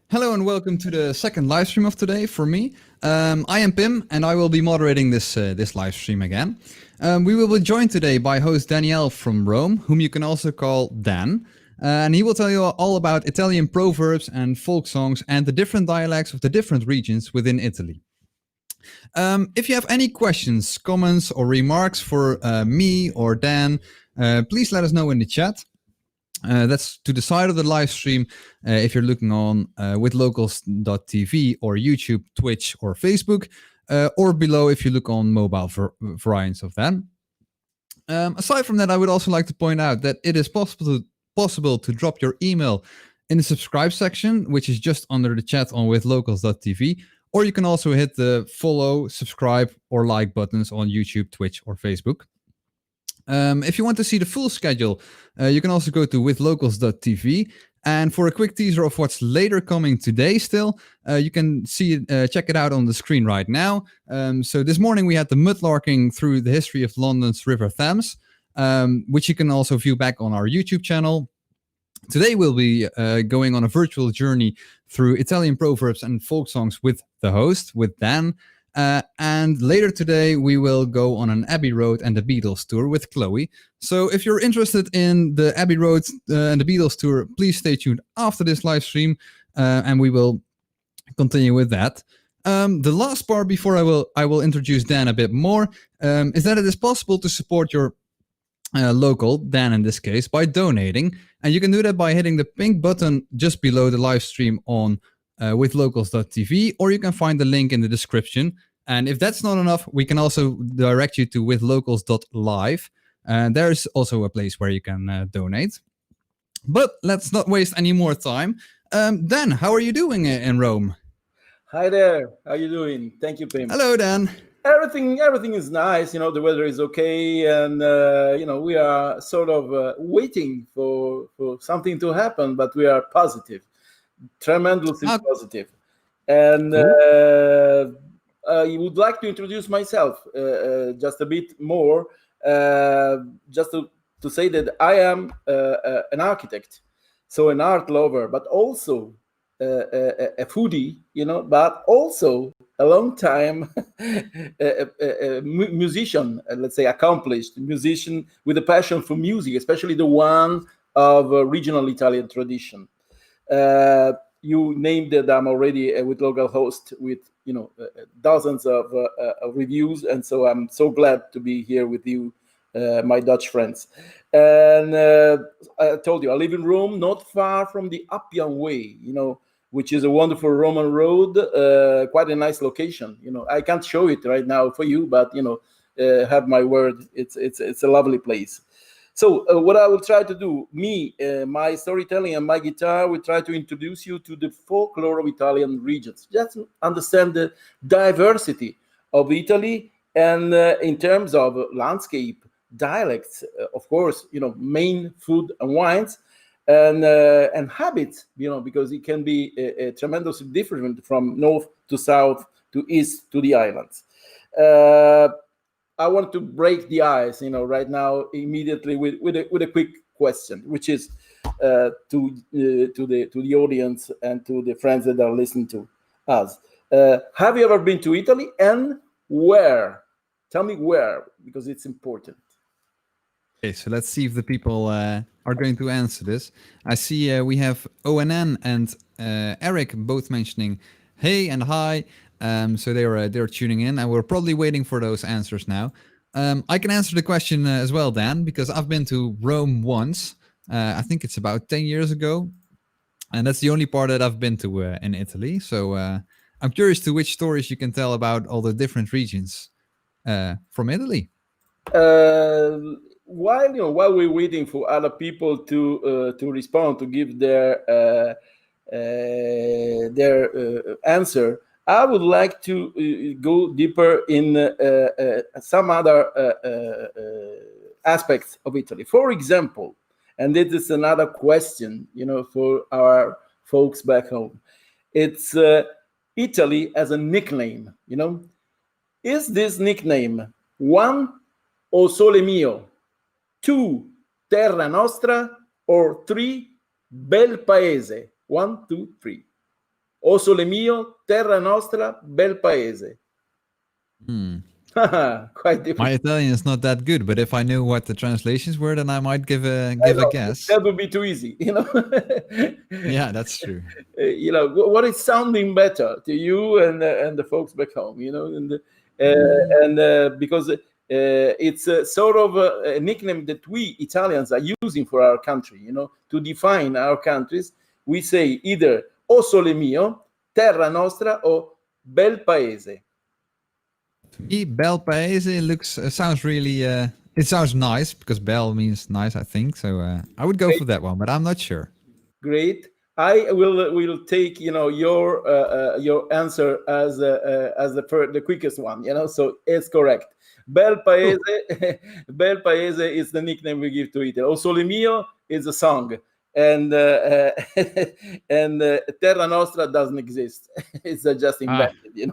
Hello and welcome to the second live stream of today for me. I am Pim and I will be moderating this live stream again. We will be joined today by host Daniele from Rome, whom you can also call Dan. And he will tell you all about Italian proverbs and folk songs and the different dialects of the different regions within Italy. If you have any questions, comments or remarks for me or Dan, please let us know in the chat. That's to the side of the live stream if you're looking on withlocals.tv or YouTube, Twitch, or Facebook, or below if you look on mobile variants of that. Aside from that, I would also like to point out that it is possible to drop your email in the subscribe section, which is just under the chat on withlocals.tv, or you can also hit the follow, subscribe, or like buttons on YouTube, Twitch, or Facebook. If you want to see the full schedule, you can also go to withlocals.tv. And for a quick teaser of what's later coming today still, you can check it out on the screen right now. So this morning we had the mudlarking through the history of London's River Thames, which you can also view back on our YouTube channel. Today we'll be going on a virtual journey through Italian proverbs and folk songs with the host, with Dan. And later today, we will go on an Abbey Road and the Beatles tour with Chloe. So if you're interested in the Abbey Road and the Beatles tour, please stay tuned after this live stream, and we will continue with that. The last part before I will introduce Dan a bit more is that it is possible to support your local, Dan in this case, by donating. And you can do that by hitting the pink button just below the live stream on withlocals.tv, or you can find the link in the description. And if that's not enough, we can also direct you to withlocals.live. And there's also a place where you can donate. But let's not waste any more time. Dan, how are you doing in Rome? Hi there. How are you doing? Thank you, Pim. Hello, Dan. Everything is nice. The weather is okay, and we are sort of waiting for something to happen, but we are positive. Tremendously positive. And I would like to introduce myself just a bit more, just to say that I am an architect, so an art lover, but also a foodie, but also a long time a musician, let's say accomplished musician with a passion for music, especially the one of regional Italian tradition. You named that I'm already a with local host with dozens of reviews, and so I'm so glad to be here with you, my Dutch friends. And I told you I live in Rome, not far from the Appian Way, which is a wonderful Roman road, quite a nice location. I can't show it right now for you, but have my word, it's a lovely place. So what I will try to do, my storytelling and my guitar, will try to introduce you to the folklore of Italian regions. Just to understand the diversity of Italy, and in terms of landscape, dialects, of course, main food and wines, and habits, because it can be tremendously different from north to south to east to the islands. I want to break the ice, right now immediately with a quick question, which is to the audience and to the friends that are listening to us. Have you ever been to Italy, and where? Tell me where, because it's important. Okay, so let's see if the people are going to answer this. I see we have ONN and Eric both mentioning hey and hi. So they're tuning in, and we're probably waiting for those answers now. I can answer the question as well, Dan, because I've been to Rome once. I think it's about 10 years ago, and that's the only part that I've been to in Italy. So I'm curious to which stories you can tell about all the different regions from Italy. While we're waiting for other people to respond, to give their answer, I would like to go deeper in some other aspects of Italy. For example, and this is another question, for our folks back home. It's Italy as a nickname, Is this nickname 1, O Sole Mio, 2, Terra Nostra, or 3, Bel Paese? 1, 2, 3. O sole mio, terra nostra, bel paese. Quite difficult. My Italian is not that good, but if I knew what the translations were, then I might give a guess. That would be too easy, Yeah, that's true. What is sounding better to you and the folks back home, and because it's sort of a nickname that we Italians are using for our country, to define our countries. We say either o sole mio, terra nostra, or bel paese. To me, bel paese sounds really. It sounds nice because bel means nice, I think. So I would go for that one, but I'm not sure. Great. I will take your answer as the quickest one. So it's correct. Bel paese, bel paese is the nickname we give to it. O sole mio is a song, and Terra Nostra doesn't exist. It's just invented.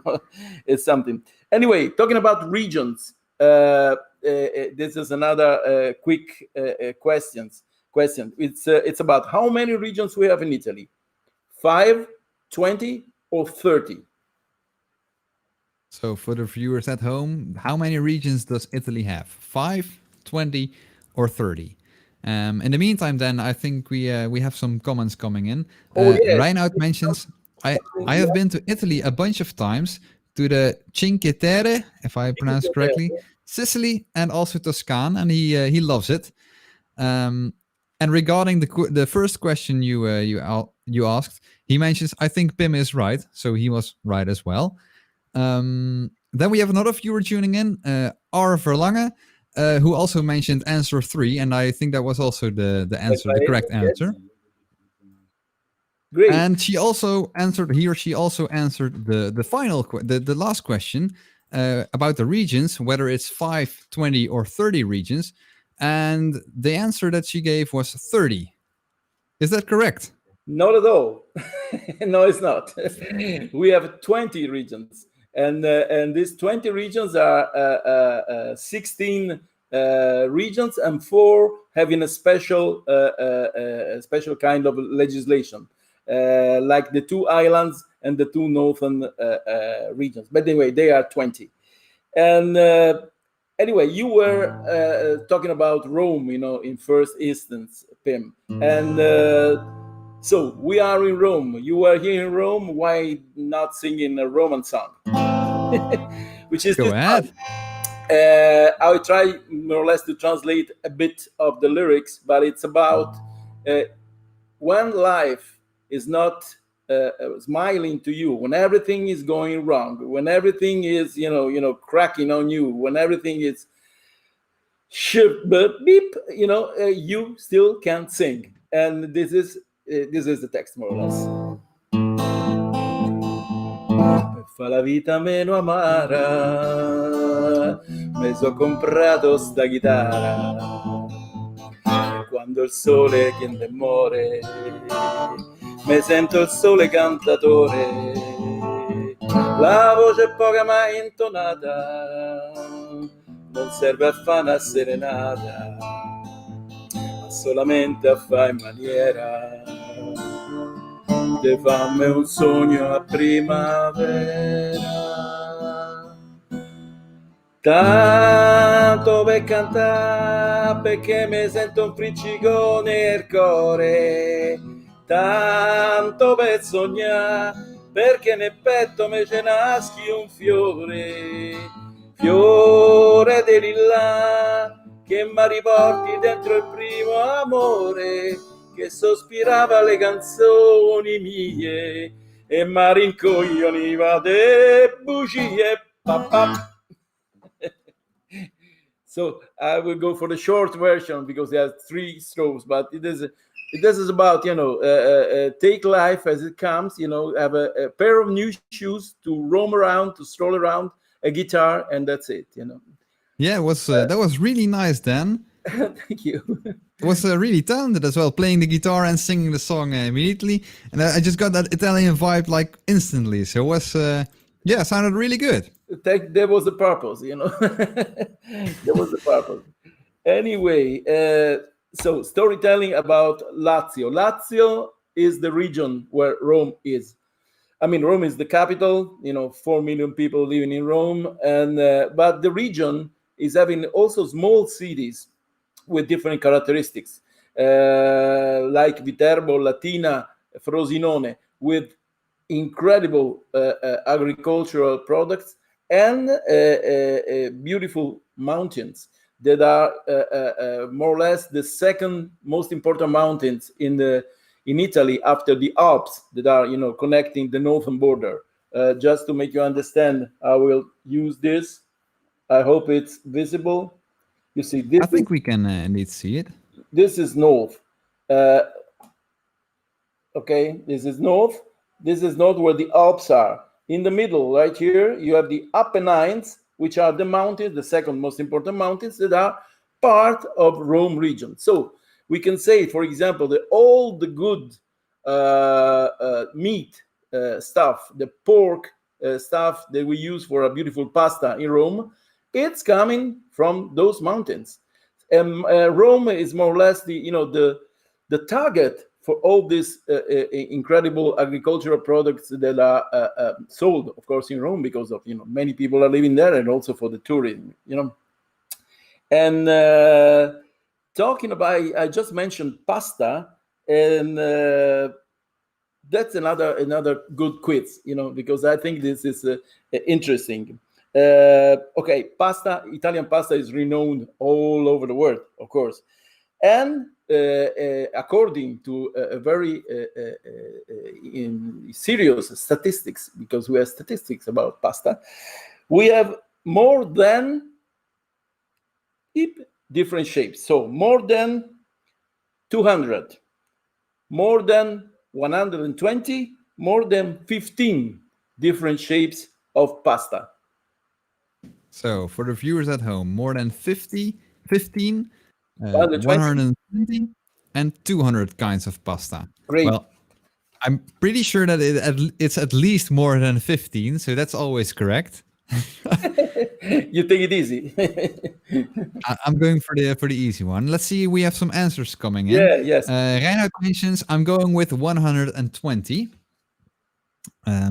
It's something. Anyway, talking about regions, this is another quick question. It's about how many regions we have in Italy: 5, 20, or 30? So for the viewers at home, how many regions does Italy have? 5, 20, or 30? In the meantime, then I think we have some comments coming in. Yes. Reinout mentions, I have been to Italy a bunch of times, to the Cinque Terre, if I pronounce correctly, Sicily, and also Toscane, and he loves it. And regarding the first question you asked, he mentions, I think Pim is right, so he was right as well. Then we have another viewer tuning in, R. Verlange, who also mentioned answer 3, and I think that was also the correct answer. Great. And she also answered the final the last question about the regions, whether it's 5, 20, or 30 regions, and the answer that she gave was 30. Is that correct? Not at all. No, it's not. We have 20 regions, and these 20 regions are 16 regions, and 4 having a special kind of legislation, like the 2 islands and the 2 northern regions. But anyway, they are 20. And anyway, you were talking about Rome, in first instance, Pim, and so we are in Rome. You are here in Rome. Why not singing a Roman song? Which is Go ahead. I'll try more or less to translate a bit of the lyrics, but it's about when life is not smiling to you, when everything is going wrong, when everything is cracking on you, when everything is beep, you still can't sing. And this is the text, more or less. Fa la vita meno amara, me so comprato sta chitarra. E quando il sole chiende e muore, me sento il sole cantatore. La voce è poca ma intonata, non serve a fare una serenata, ma solamente a fare in maniera de fammi un sogno a primavera. Tanto per cantare perché mi sento un friccicone nel cuore, tanto per sognare perché nel petto mi ce naschi un fiore di lilla che mi riporti dentro il primo amore che sospirava le canzoni mie e mi rincoglioniva de bugie. So I will go for the short version because it has 3 strophes, but it is about take life as it comes. Have a pair of new shoes to roam around, to stroll around, a guitar, and that's it. Yeah, it was that was really nice, Dan. Thank you. It was really talented as well, playing the guitar and singing the song immediately, and I just got that Italian vibe like instantly. So it was it sounded really good. That was the purpose, That was the purpose. Anyway, so storytelling about Lazio. Lazio is the region where Rome is. I mean, Rome is the capital. 4 million people living in Rome, and but the region is having also small cities with different characteristics, like Viterbo, Latina, Frosinone, with incredible agricultural products and beautiful mountains that are more or less the second most important mountains in Italy after the Alps that are connecting the northern border. Just to make you understand, I will use this. I hope it's visible. You see, I think we can indeed see it. this is north. Uh, okay, this is north. This is north where the Alps are. In the middle, right here, you have the Apennines, which are the mountains, the second most important mountains that are part of Rome region. So we can say, for example, that all the good meat stuff, the pork stuff that we use for a beautiful pasta in Rome, it's coming from those mountains. And Rome is more or less the target for all these incredible agricultural products that are sold, of course, in Rome, because of many people are living there, and also for the tourism. And talking about, I just mentioned pasta, and that's another good quiz, because I think this is interesting. Okay, pasta, Italian pasta is renowned all over the world, of course. And according to a very serious statistics, because we have statistics about pasta, we have more than different shapes. So more than 200, more than 120, more than 15 different shapes of pasta. So for the viewers at home, more than 50, 15, 120? 120, and 200 kinds of pasta. Great. Well, I'm pretty sure that it's at least more than 15, so that's always correct. You take it easy. I'm going for the easy one. Let's see. We have some answers coming in. Yeah, yes. Reinhard mentions I'm going with 120.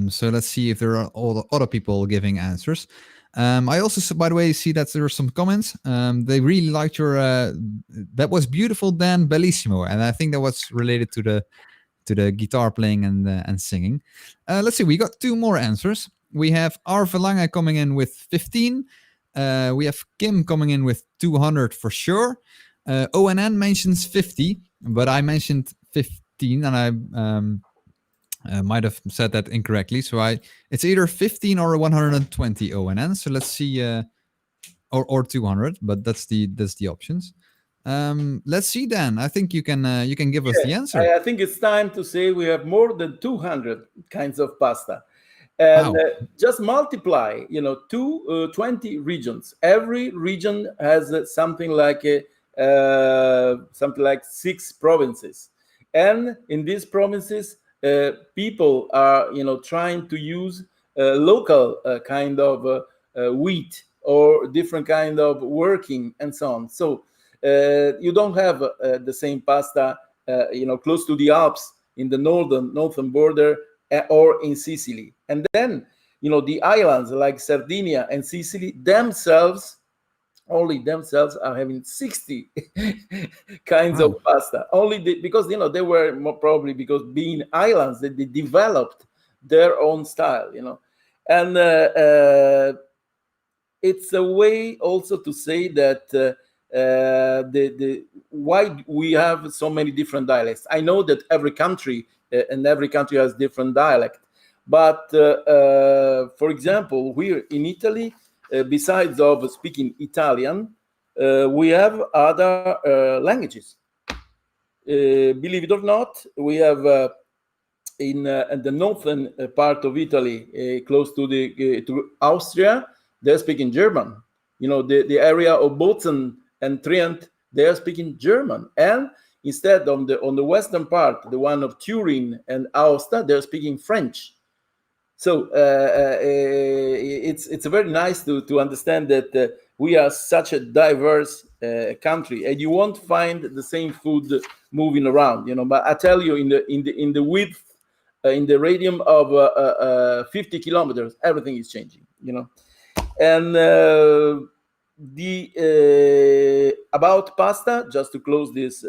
So let's see if there are other people giving answers. I also, by the way, see that there are some comments. They really liked your. That was beautiful, Dan, bellissimo, and I think that was related to the guitar playing and singing. Let's see. We got two more answers. We have R. Verlange coming in with 15. We have Kim coming in with 200 for sure. ONN mentions 50, but I mentioned 15, and I might have said that incorrectly. So it's either 15 or 120 ONN. So let's see, or 200, but that's the options. Let's see, Dan. I think you can give us the answer. I think it's time to say we have more than 200 kinds of pasta. And Wow. just multiply, 20 regions. Every region has something like 6 provinces, and in these provinces, people are trying to use local kind of wheat or different kind of working and so on. So you don't have the same pasta, close to the Alps in the northern border or in Sicily. And then, the islands like Sardinia and Sicily themselves are having 60 kinds Wow. of pasta. Because, they were more probably because being islands, they developed their own style, And it's a way also to say that the why we have so many different dialects. I know that every country has different dialect, but for example, here in Italy, besides of speaking Italian, we have other languages. Believe it or not, we have in the northern part of Italy, close to to Austria, they're speaking German. The area of Bozen and Trient, they are speaking German. And instead, on the western part, the one of Turin and Aosta, they're speaking French. So it's very nice to understand that we are such a diverse country, and you won't find the same food moving around. But I tell you, in the width, in the radius of 50 kilometers, everything is changing. And the about pasta, just to close this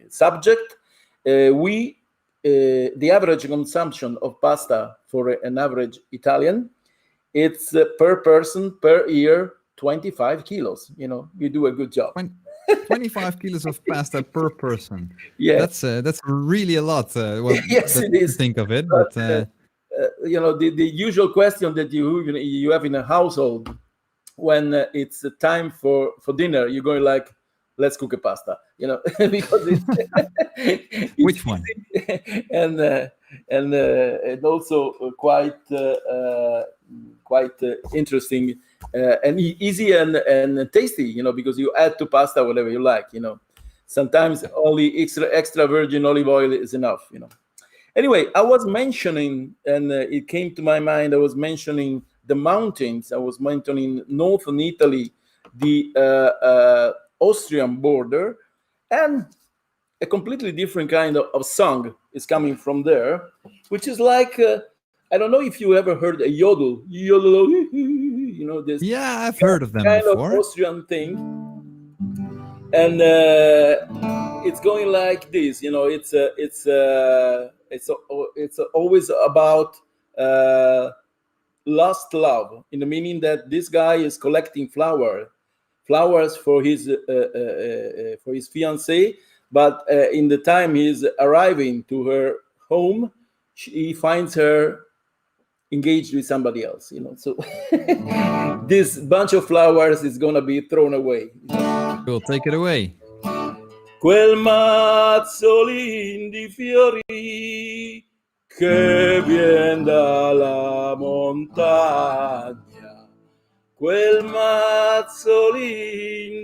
subject, we the average consumption of pasta for an average Italian, it's per person per year 25 kilos. You do a good job. 25 kilos of pasta per person. Yeah, That's really a lot. Well, yes, it is. Think of it, But but the usual question that you have in a household when it's time for dinner, you're going like, let's cook a pasta, because it's which one? and also quite interesting and easy and tasty, because you add to pasta whatever you like. Sometimes only extra virgin olive oil is enough. Anyway, I was mentioning, and it came to my mind, I was mentioning the mountains. I was mentioning northern Italy, the Austrian border, and a completely different kind of song is coming from there, which is like, I don't know if you ever heard a yodel, this Yeah, I've heard of them kind before. of Austrian thing. And it's going like this, it's always about lost love, in the meaning that this guy is collecting flowers for his fiancée, but in the time he's arriving to her home, he finds her engaged with somebody else. So this bunch of flowers is gonna be thrown away. Cool, take it away. Quel mazzolin di fiori che vien dalla montagna, quel mazzolin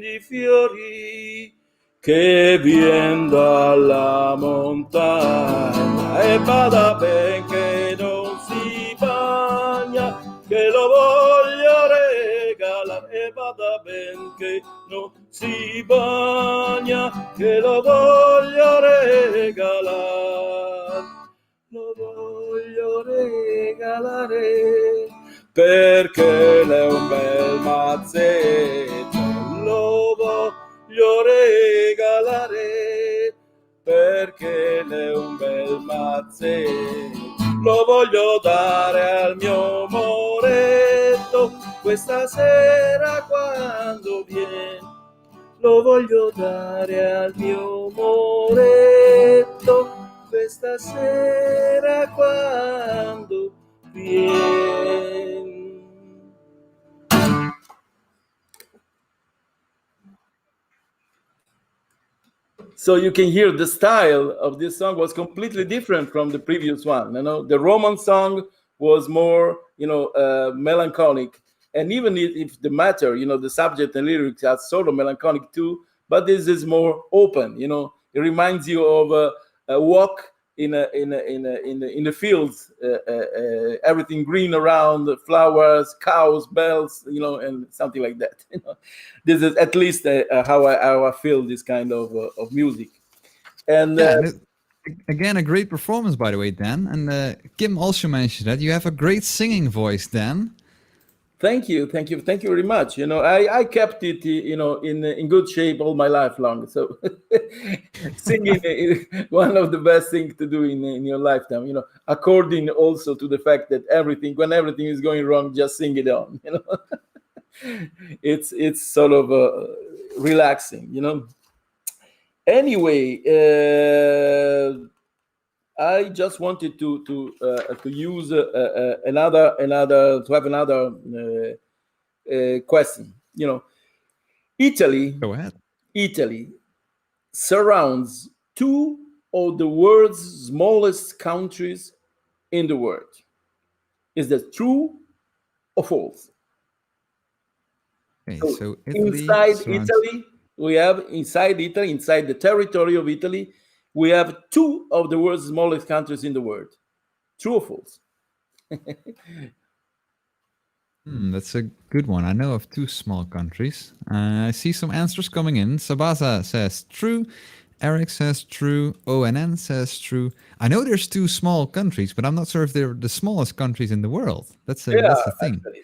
di fiori che vien dalla montagna, e bada ben che non si bagna, che lo voglio regalare, e bada ben che non si bagna, che lo voglio regalare, lo voglio regalare, perché è un bel mazzetto, lo voglio regalare, perché è un bel mazzetto, lo voglio dare al mio moretto questa sera quando viene, lo voglio dare al mio moretto questa sera quando viene. So you can hear the style of this song was completely different from the previous one. The Roman song was more, melancholic, and even if the matter, the subject and lyrics are sort of melancholic too, but this is more open. It reminds you of a walk in the fields, everything green around, flowers, cows, bells, and something like that. This is at least how I feel this kind of music. And again, a great performance, by the way, Dan. And Kim also mentioned that you have a great singing voice, Dan. Thank you very much. I kept it, in good shape all my life long. So singing is one of the best things to do in your lifetime. According also to the fact that when everything is going wrong, just sing it on. It's sort of relaxing. Anyway, I just wanted to use another question. Italy. Go ahead. Italy surrounds two of the world's smallest countries in the world. Is that true or false? Okay, so inside Italy, inside the territory of Italy, we have two of the world's smallest countries in the world. True or false? That's a good one. I know of two small countries. I see some answers coming in. Sabasa says true. Eric says true. ONN says true. I know there's two small countries, but I'm not sure if they're the smallest countries in the world. That's Yeah, the thing. actually.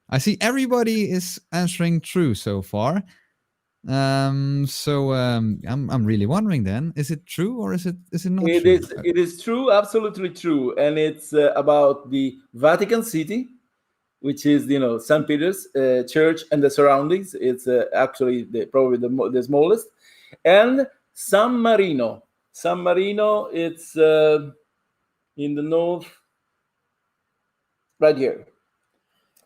I see everybody is answering true so far. I'm really wondering then, is it true or is it not It true? is. It is true, absolutely true, and it's about the Vatican City, which is St. Peter's Church and the surroundings. It's actually probably the smallest, and San Marino. San Marino. It's in the north, right here.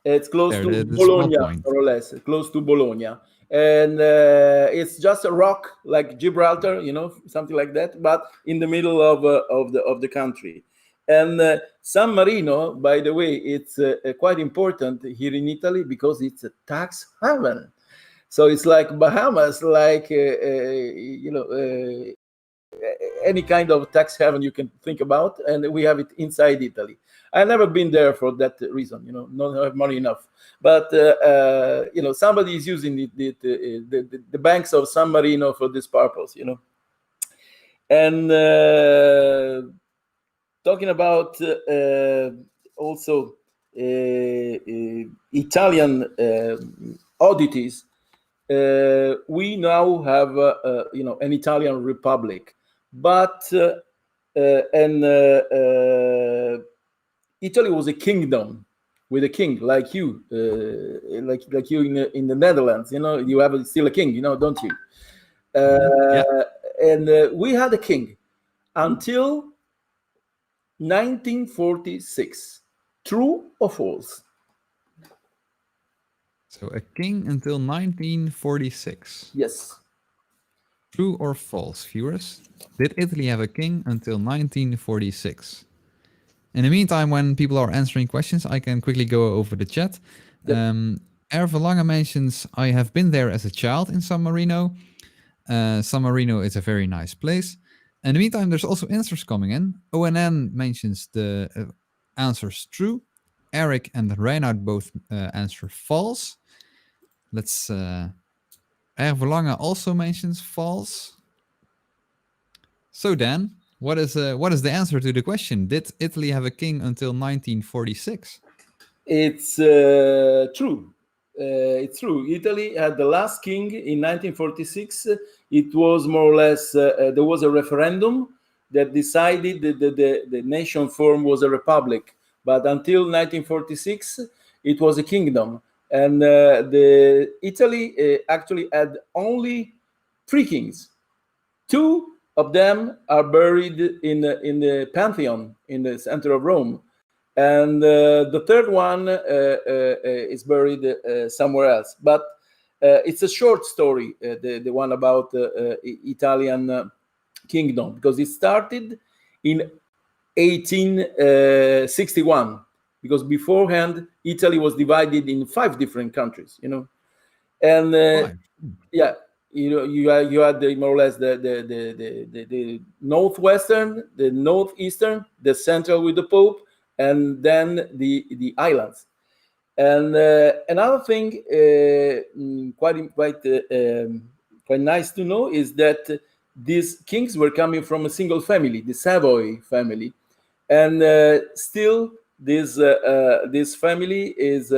It's close There, to the small Bologna, point. more or less, close to Bologna. And it's just a rock like Gibraltar, something like that, but in the middle of the country. And San Marino, by the way, it's quite important here in Italy because it's a tax haven. So it's like Bahamas, like any kind of tax haven you can think about, and we have it inside Italy. I've never been there for that reason, not have money enough. But somebody is using the banks of San Marino for this purpose, And talking about also Italian oddities, we now have an Italian republic, but and Italy was a kingdom with a king, like you, like you in the Netherlands. You have still a king, don't you? Yeah. And we had a king until 1946. True or false? So a king until 1946. Yes. True or false, viewers? Did Italy have a king until 1946? In the meantime, when people are answering questions, I can quickly go over the chat. Yep. Erve mentions, I have been there as a child in San Marino. San Marino is a very nice place. In the meantime, there's also answers coming in. ONN mentions the answers true. Eric and Reinhard both answer false. Let's... Erve also mentions false. So Dan, what is the answer to the question? Did Italy have a king until 1946? It's true. It's true. Italy had the last king in 1946. It was more or less, there was a referendum that decided that the nation form was a republic. But until 1946, it was a kingdom. And the Italy actually had only three kings. Two of them are buried in the Pantheon in the center of Rome, and the third one is buried somewhere else. But it's a short story, the one about Italian kingdom, because it started in 1861. Because beforehand, Italy was divided in 5 different countries, and Five. yeah, you had more or less the northwestern, the northeastern, the central with the Pope, and then the islands. And another thing quite nice to know is that these kings were coming from a single family, the Savoy family, and still this family is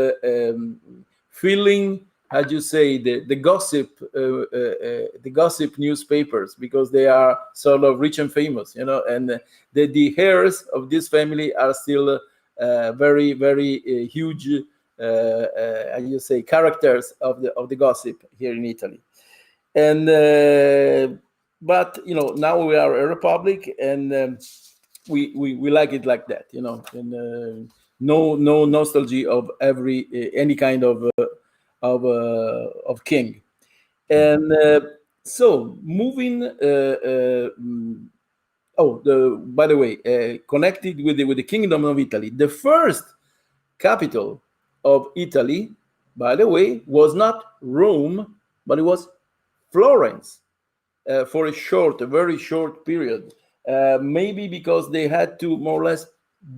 filling, how do you say, the gossip newspapers, because they are sort of rich and famous, and the heirs of this family are still very very huge, how do you say, characters of the gossip here in Italy. And but now we are a republic, and we like it like that, and no nostalgia of any kind of king. And so moving by the way, connected with the Kingdom of Italy, the first capital of Italy, by the way, was not Rome, but it was Florence, for a very short period. Maybe because they had to more or less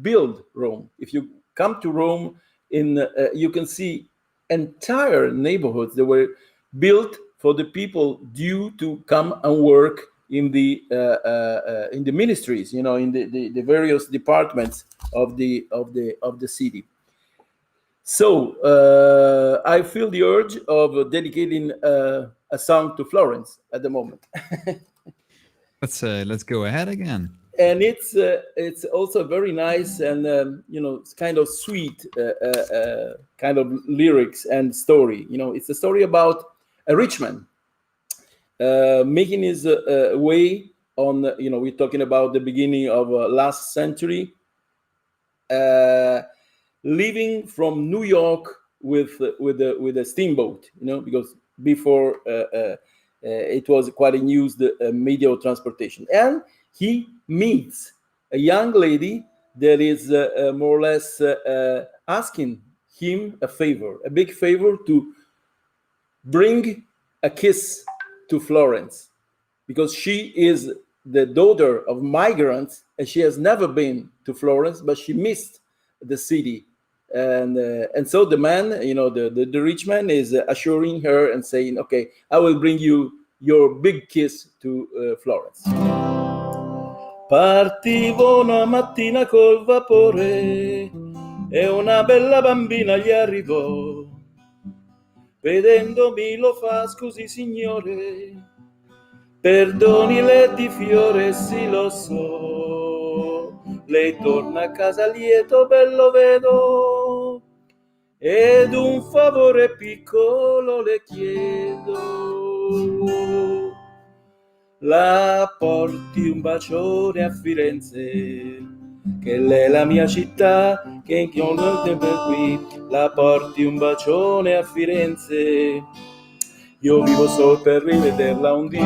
build Rome. If you come to Rome, you can see entire neighborhoods that were built for the people due to come and work in the ministries, in the various departments of the city. So I feel the urge of dedicating a song to Florence at the moment. Let's go ahead again. And it's also very nice and it's kind of sweet kind of lyrics and story. It's a story about a rich man making his way on. We're talking about the beginning of last century, leaving from New York with a steamboat. Because before it was quite a used media of transportation, and he meets a young lady that is more or less asking him a big favor, to bring a kiss to Florence, because she is the daughter of migrants and she has never been to Florence, but she missed the city. And so the man, the rich man, is assuring her and saying, okay, I will bring you your big kiss to Florence. Partivo una mattina col vapore e una bella bambina gli arrivò. Vedendomi lo fa, scusi signore, perdoni le di fiore, sì lo so. Lei torna a casa lieto, bello vedo, ed un favore piccolo le chiedo. La porti un bacione a Firenze, che lei è la mia città, che non è per qui. La porti un bacione a Firenze, io vivo solo per rivederla un dì.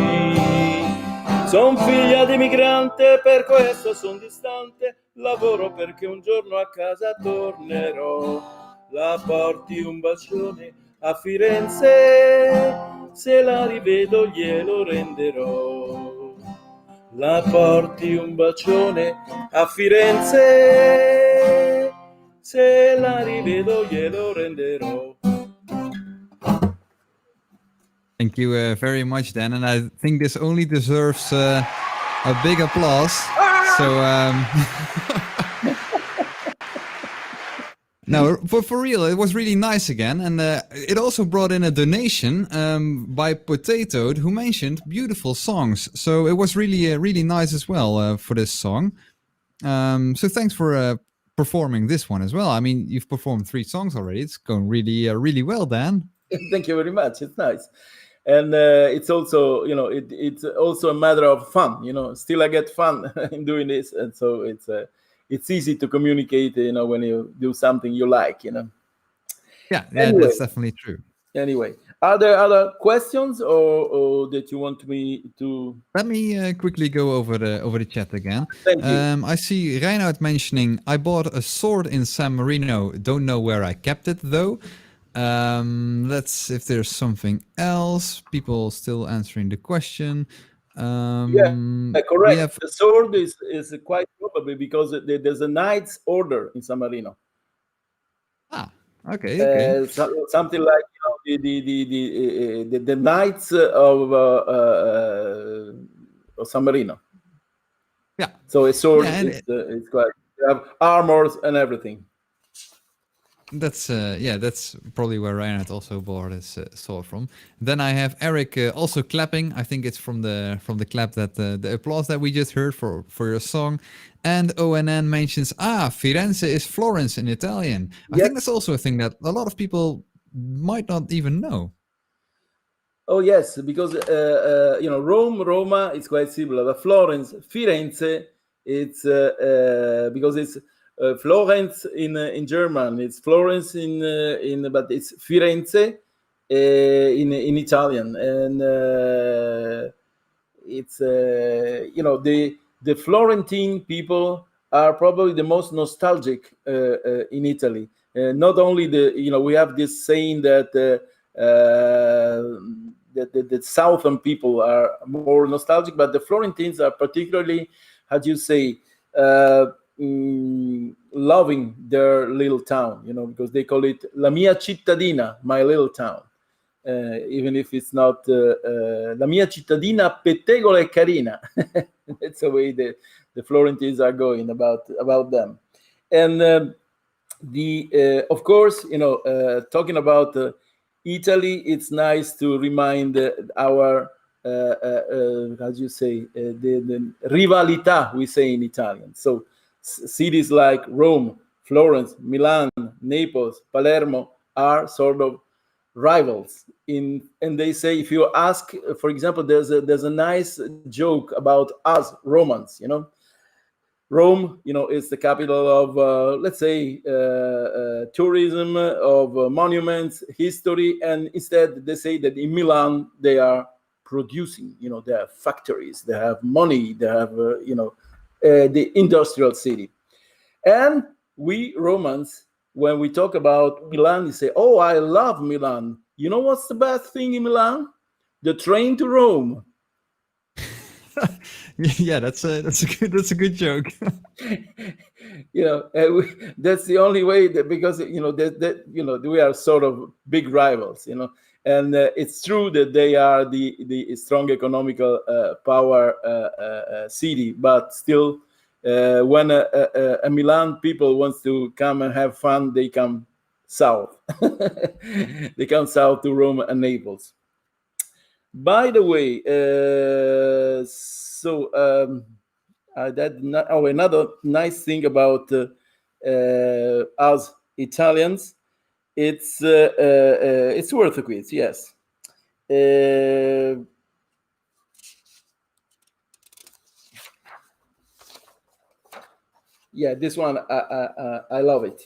Son figlia di migrante, per questo son distante, lavoro perché un giorno a casa tornerò. La porti un bacione a Firenze, se la rivedo glielo renderò. La porti un bacione a Firenze, se la rivedo glielo renderò. Thank you very much, Dan, and I think this only deserves a big applause. So, no, for real, it was really nice again, and it also brought in a donation by Potato, who mentioned beautiful songs. So it was really nice as well for this song. So thanks for performing this one as well. I mean, you've performed 3 songs already. It's going really well, Dan. Thank you very much. It's nice. And it's also, it's also a matter of fun. Still I get fun in doing this, and so it's easy to communicate. When you do something you like. Yeah, anyway, that's definitely true. Anyway, are there other questions or that you want me to? Let me quickly go over the chat again. Thank you. I see Reinhard mentioning, I bought a sword in San Marino. Don't know where I kept it though. Let's if there's something else. People still answering the question. Yeah, correct. The sword is quite probably because there's a knight's order in San Marino. Ah, okay. Something like the knights of San Marino. Yeah. So a sword is quite. You have armors and everything. That's that's probably where Reinhard also bought his sword from. Then I have Eric also clapping. I think it's from the clap that the applause that we just heard for your song. And ONN mentions, Firenze is Florence in Italian. I think that's also a thing that a lot of people might not even know. Oh yes, because Roma is quite similar, but Florence, Firenze, it's because it's Florence in German, it's Florence in but it's Firenze in Italian, and it's the Florentine people are probably the most nostalgic in Italy. Not only we have this saying that the southern people are more nostalgic, but the Florentines are particularly, how do you say, loving their little town, because they call it La mia cittadina, my little town. Even if it's not La mia cittadina pettegola e carina. That's the way the Florentines are going about them. And of course, talking about Italy, it's nice to remind our how do you say, the rivalità, we say in Italian. So cities like Rome, Florence, Milan, Naples, Palermo are sort of rivals. And they say, if you ask, for example, there's a nice joke about us Romans. Rome, is the capital of, let's say, tourism, of monuments, history, and instead they say that in Milan they are producing. They have factories, they have money, they have, the industrial city. And we Romans, when we talk about Milan, we say, "Oh, I love Milan." You know what's the best thing in Milan? The train to Rome. Yeah, that's a good joke. That's the only way, because we are sort of big rivals. And it's true that they are the strong economical power city, but still, when a Milan people wants to come and have fun, they come south. They come south to Rome and Naples. By the way, another nice thing about us Italians, it's worth a quiz. Yes. Yeah, this one I love it.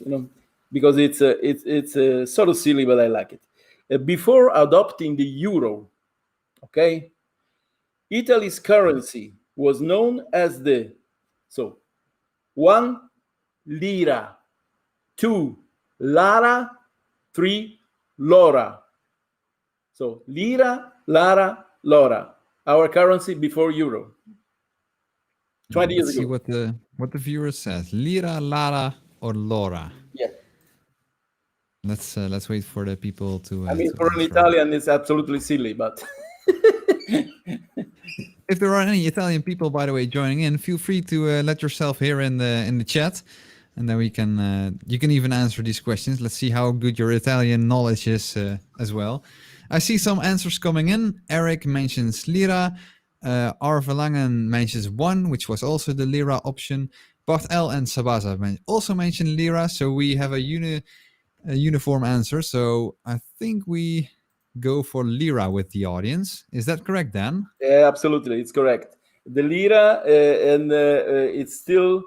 Because it's sort of silly, but I like it. Before adopting the euro, okay, Italy's currency was known as the 1 lira, 2 lara, 3 lora. So lira, lara, lora. Our currency before euro. 20 years ago. Let's see what the viewer says. Lira, lara, or lora. Yeah. Let's wait for the people to. For an Italian, it's absolutely silly, but. If there are any Italian people, by the way, joining in, feel free to let yourself hear in the chat, and then we can you can even answer these questions. Let's see how good your Italian knowledge is as well. I see some answers coming in. Eric mentions lira. R. Verlangen mentions 1, which was also the lira option. Bart L and Sabaza also mentioned lira, so we have a uniform answer. So I think we go for lira with the audience. Is that correct, Dan? Yeah, absolutely, it's correct. The lira, and it's still,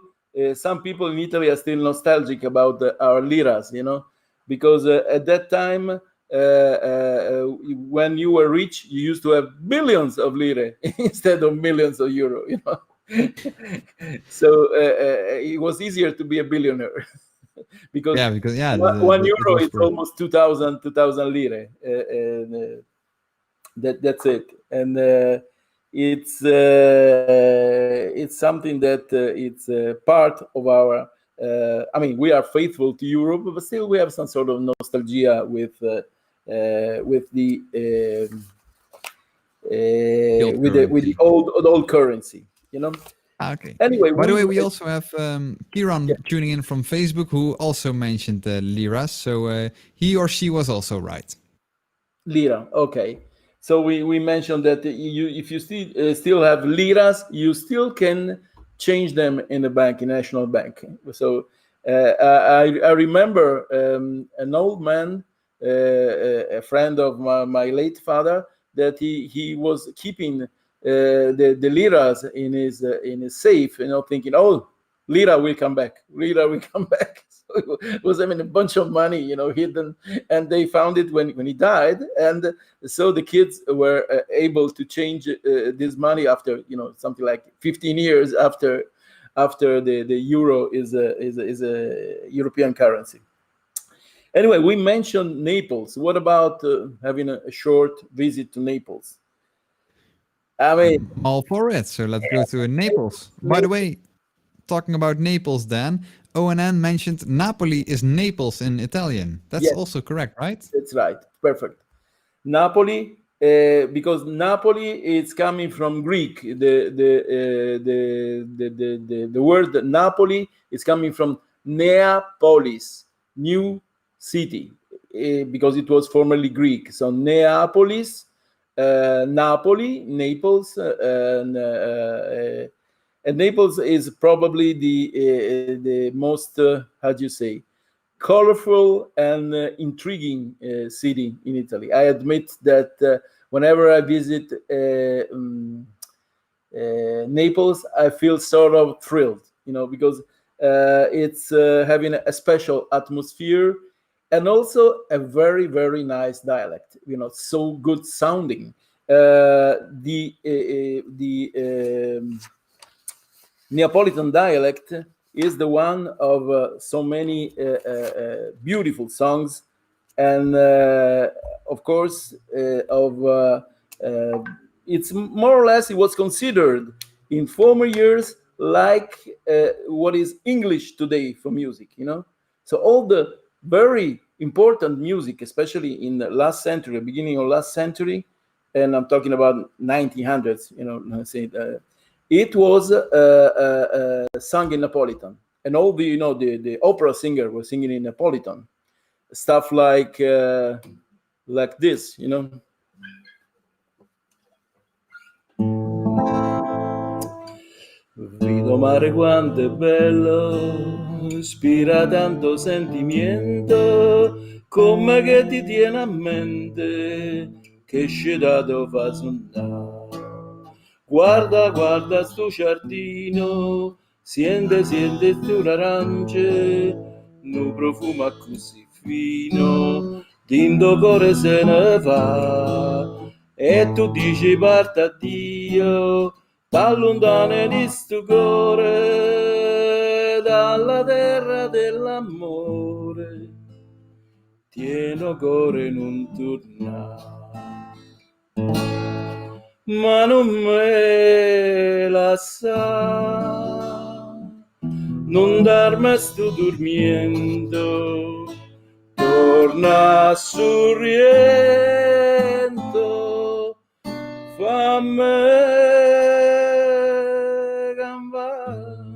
some people in Italy are still nostalgic about our liras, because at that time, when you were rich, you used to have billions of lire instead of millions of euro. So it was easier to be a billionaire. because 1 euro is almost 2,000 lire. That's it. And it's something that it's part of our. We are faithful to Europe, but still we have some sort of nostalgia with the old currency. Okay. Anyway, by the way, we also have Kiran tuning in from Facebook, who also mentioned lira. So he or she was also right. Lira. Okay. So we mentioned that if you still have liras, you still can change them in the bank, in National Bank. So I remember an old man, a friend of my late father, that he was keeping the liras in his safe, thinking, oh, lira will come back. Lira will come back. So it was, a bunch of money, hidden, and they found it when he died, and so the kids were able to change this money after, something like 15 years after the euro is a European currency. Anyway, we mentioned Naples. What about having a short visit to Naples? I'm all for it. So let's go to Naples. By the way, talking about Naples, Dan, ONN mentioned Napoli is Naples in Italian. That's Yes, also correct, right? that's right. Perfect. Napoli, because Napoli is coming from Greek. The word Napoli is coming from Neapolis, new city, because it was formerly Greek. So Neapolis, Napoli, Naples, and Naples is probably the most how do you say, colorful and intriguing city in Italy. I admit that whenever I visit Naples, I feel sort of thrilled, because it's having a special atmosphere and also a very, very nice dialect, so good sounding. The Neapolitan dialect is the one of so many beautiful songs, and of course, it's more or less it was considered in former years like what is English today for music. So all the very important music, especially in the last century, beginning of last century, and I'm talking about 1900s. Let's say. It was sung in Napolitan, and all the opera singer was singing in Napolitan. Stuff like this, Vedo mare quanto è bello, ispira tanto sentimento, come che ti tiene a mente, che scedato fa sonnare. Guarda, guarda sto giardino, siente sto arance, no profuma così fino, dindo core se ne va, e tu dici parta Dio, da lontane di sto cuore, dalla terra dell'amore, tieno core non tornare. Ma non me la sa, non darme sto durmiendo, torna sorriento, fammi campare.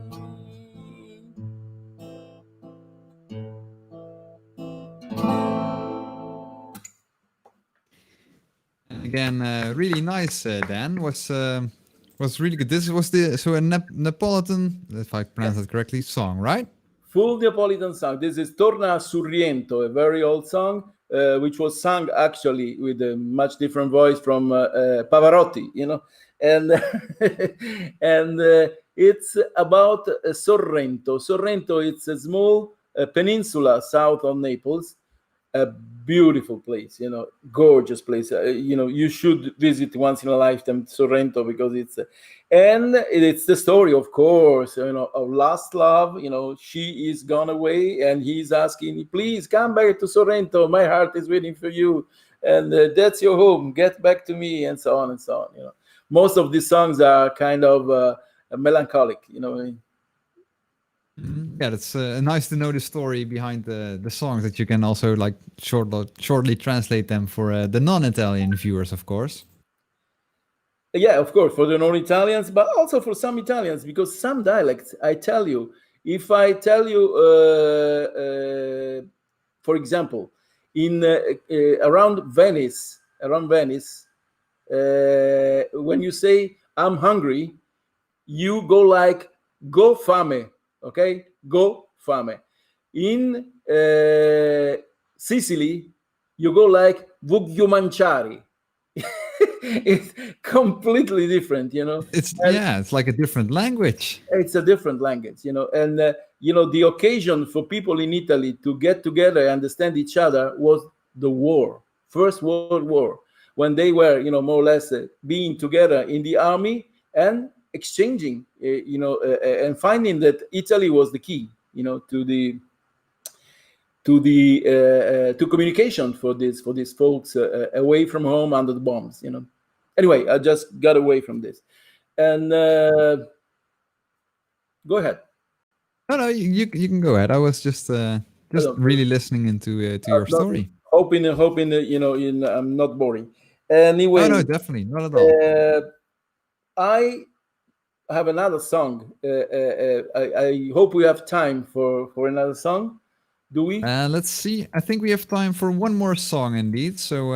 Again, really nice, Dan. Was really good. This was a Neapolitan, if I pronounce Yes. that correctly, song, right? Full Neapolitan song. This is Torna Surriento, a very old song, which was sung actually with a much different voice from Pavarotti, and and it's about Sorrento. Sorrento, it's a small peninsula south of Naples, a beautiful place, gorgeous place. You should visit once in a lifetime Sorrento, because it's the story, of course, of lost love. She is gone away, and he's asking, please come back to Sorrento. My heart is waiting for you, and that's your home. Get back to me, and so on and so on. Most of these songs are kind of melancholic. Yeah, that's nice to know the story behind the songs, that you can also like shortly translate them for the non-Italian viewers, of course. Yeah, of course, for the non-Italians, but also for some Italians, because some dialects, I tell you, if I tell you, for example, in around Venice, when you say I'm hungry, you go like go fame, okay? Go fame. In Sicily, you go like voglio mangiare. It's completely different, It's like a different language. It's a different language, and the occasion for people in Italy to get together and understand each other was the war, First World War, when they were, more or less being together in the army and exchanging, and finding that Italy was the key, to communication for these folks away from home under the bombs. Anyway, I just got away from this, and go ahead. No, no, you can go ahead. I was I just don't know. really listening into to your Not story. hoping that, I'm not boring. Oh Anyway, no, definitely not at all. uh, I have another song. I hope we have time for another song. Do we? Let's see. I think we have time for one more song, indeed. So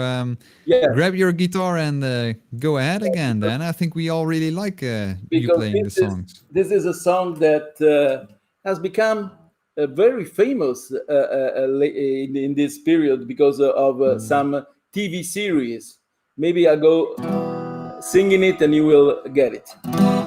Yeah, grab your guitar and go ahead again. Then I think we all really like you because playing the songs. this is a song that has become very famous in this period because of some TV series. Maybe I go singing it and you will get it.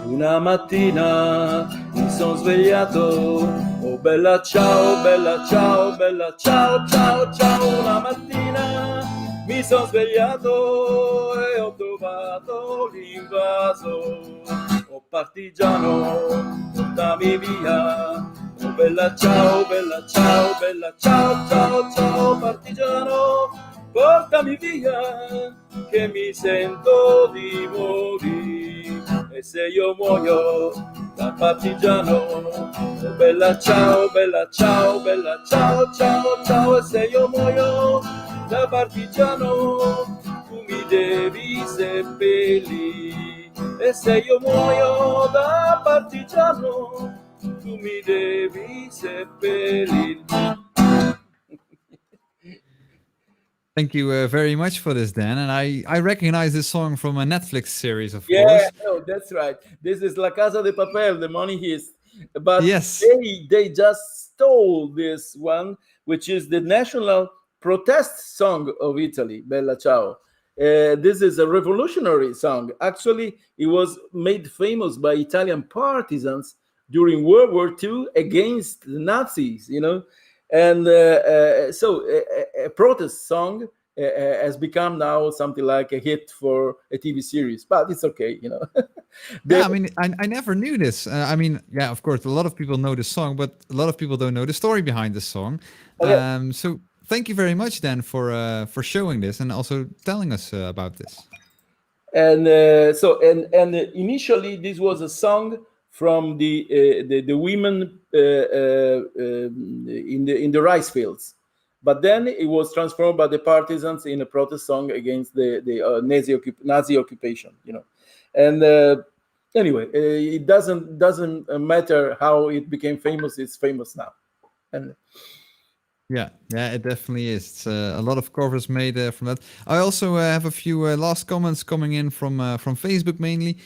Una mattina mi sono svegliato, oh bella ciao, bella ciao, bella ciao, ciao, ciao. Una mattina mi sono svegliato e ho trovato l'invaso. Oh partigiano, portami via. Oh bella ciao, bella ciao, bella ciao, ciao, ciao, partigiano, portami via, che mi sento di morire. E se io muoio da partigiano, oh bella ciao, bella ciao, bella ciao, ciao, ciao. E se io muoio da partigiano, tu mi devi seppellire. E se io muoio da partigiano, tu mi devi seppellire. Thank you very much for this, Dan. And I recognize this song from a Netflix series, of Yeah, course. no, that's right. This is La Casa de Papel, the money heist. But Yes. they just stole this one, which is the national protest song of Italy, Bella Ciao. This is a revolutionary song. Actually, it was made famous by Italian partisans during World War II against the Nazis, And so a protest song has become now something like a hit for a TV series, but it's okay. Yeah, They, I mean, I never knew this. I mean, yeah, of course, a lot of people know the song, but a lot of people don't know the story behind the song. okay. So thank you very much, Dan, for showing this and also telling us about this. And and initially this was a song from the women in the rice fields, but then it was transformed by the partisans in a protest song against the Nazi occupation. And anyway, it doesn't matter how it became famous. It's famous now. And Yeah, yeah, it definitely is. It's, a lot of covers made from that. I also have a few last comments coming in from Facebook mainly.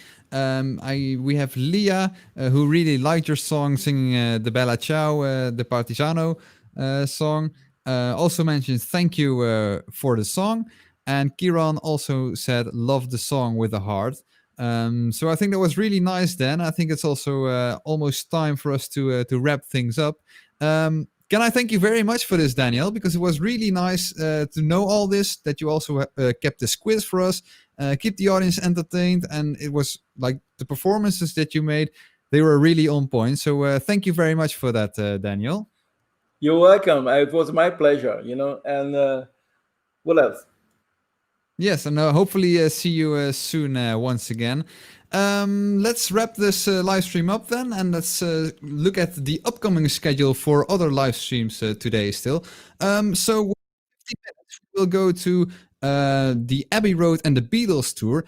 We have Leah who really liked your song singing the Bella Ciao, the Partigiano song. Also mentions thank you for the song, and Kiran also said love the song with a heart. So I think that was really nice. Then I think it's also almost time for us to wrap things up. Can I thank you very much for this, Danielle? Because it was really nice to know all this. That you also kept this quiz for us, keep the audience entertained, and it was like the performances that you made. They were really on point. So thank you very much for that, Danielle. you're welcome. It was my pleasure. And what else? Yes, and hopefully see you soon once again. Let's wrap this live stream up then, and let's look at the upcoming schedule for other live streams today still. So 50 minutes, we'll go to the Abbey Road and the Beatles tour,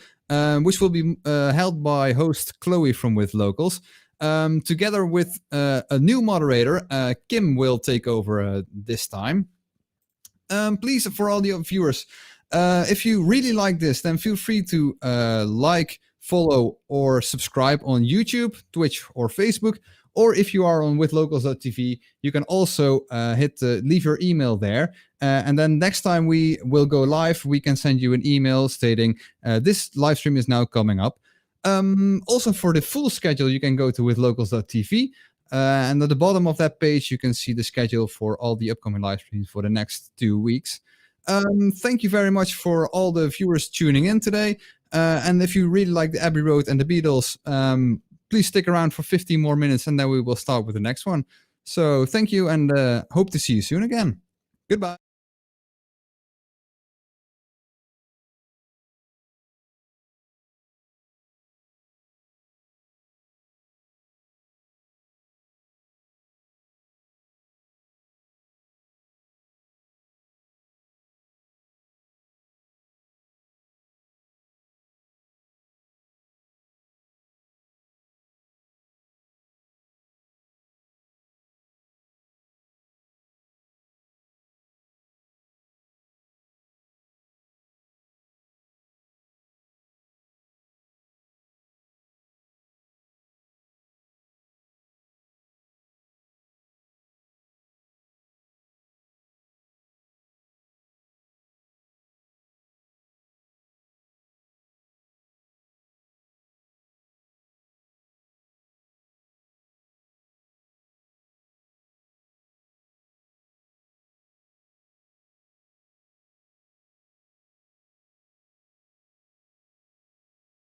which will be held by host Chloe from With Locals. Together with a new moderator, Kim will take over this time. Please, for all the viewers, if you really like this, then feel free to like, follow, or subscribe on YouTube, Twitch, or Facebook. Or if you are on withlocals.tv, you can also leave your email there. And then next time we will go live, we can send you an email stating this live stream is now coming up. Also, for the full schedule, you can go to withlocals.tv. And at the bottom of that page, you can see the schedule for all the upcoming live streams for the next 2 weeks. Thank you very much for all the viewers tuning in today. And if you really like the Abbey Road and the Beatles, please stick around for 15 more minutes and then we will start with the next one. So thank you and hope to see you soon again. Goodbye.